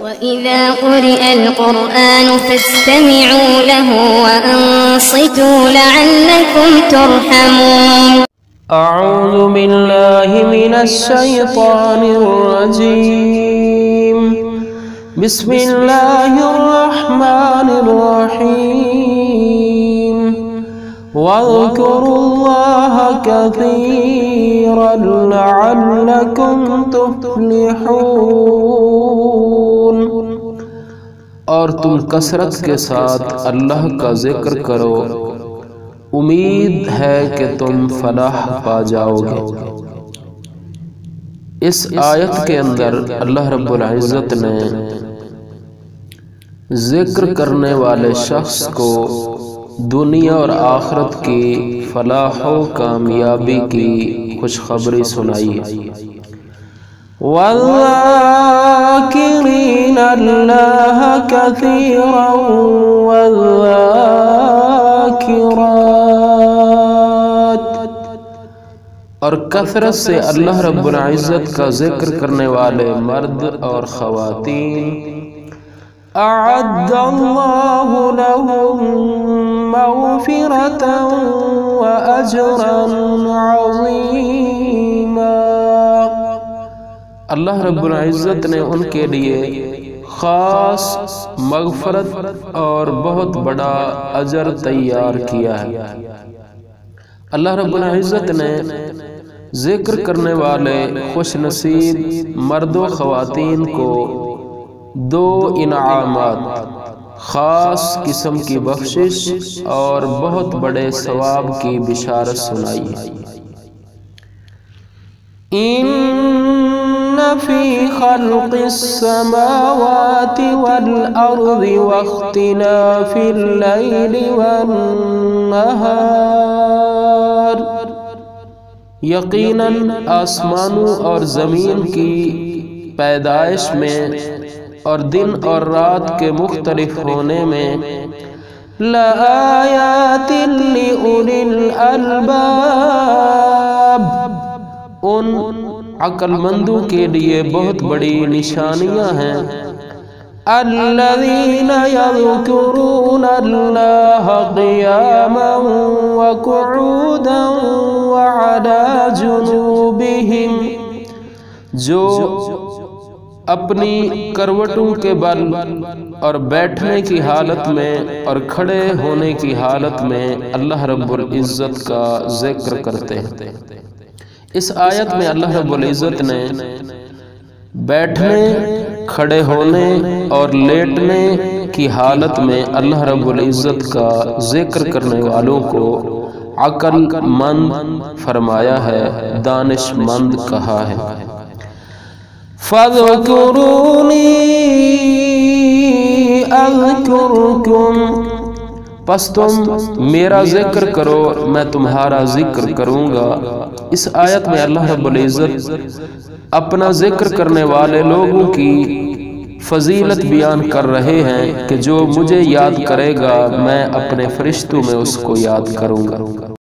وَإِذَا قُرِئَ الْقُرْآنُ فَاسْتَمِعُوا لَهُ وَأَنصِتُوا لَعَلَّكُمْ تُرْحَمُونَ أعوذ بالله من الشيطان الرجيم بسم الله الرحمن الرحيم واذكروا الله كثيرا لعلكم تفلحون اور تم کثرت کے ساتھ اللہ کا ذکر کرو، امید ہے کہ تم فلاح پا جاؤ گے۔ اس آیت کے اندر اللہ رب العزت نے ذکر کرنے والے شخص کو دنیا اور آخرت کی فلاح و کامیابی کی خوشخبری سنائی ہے۔ وَالذَّاكِرِينَ اللَّهَ كَثِيرًا وَالذَّاكِرَاتِ، اور کثرت سے اللہ رب العزت کا ذکر کرنے والے مرد اور خواتین اعد اللہ لهم مغفرة واجرا عظیما، اللہ رب العزت نے ان کے لیے خاص مغفرت اور بہت بڑا اجر تیار کیا ہے۔ اللہ رب العزت نے ذکر کرنے والے خوش نصیب مرد و خواتین کو دو انعامات، خاص قسم کی بخشش اور بہت بڑے ثواب کی بشارت سنائی ہے۔ ان فی خلق السماوات والارض واختلاف اللیل والنہار، یقیناً آسمانوں اور زمین کی پیدائش میں اور دن اور رات کے مختلف ہونے میں لآیات لأولی الالباب، ان عقل مندوں کے لیے بہت بڑی نشانیاں ہیں۔ الذین یذکرون اللہ قیاما وقعودا وعلی جنوبہم، جو اپنی کروٹوں کے بل اور بیٹھنے کی حالت میں اور کھڑے ہونے کی حالت میں اللہ رب العزت کا ذکر کرتے ہیں۔ اس آیت میں اللہ رب العزت نے بیٹھنے، کھڑے ہونے اور لیٹنے کی حالت میں اللہ رب العزت کا ذکر کرنے والوں کو عقل مند فرمایا ہے، دانش مند کہا ہے۔ فَاذْكُرُونِي أَذْكُرْكُمْ، پس تم میرا ذکر کرو میں تمہارا ذکر کروں گا۔ اس آیت میں اللہ رب العزت اپنا ذکر کرنے والے لوگوں کی فضیلت بیان کر رہے ہیں کہ جو مجھے یاد کرے گا میں اپنے فرشتوں میں اس کو یاد کروں گا۔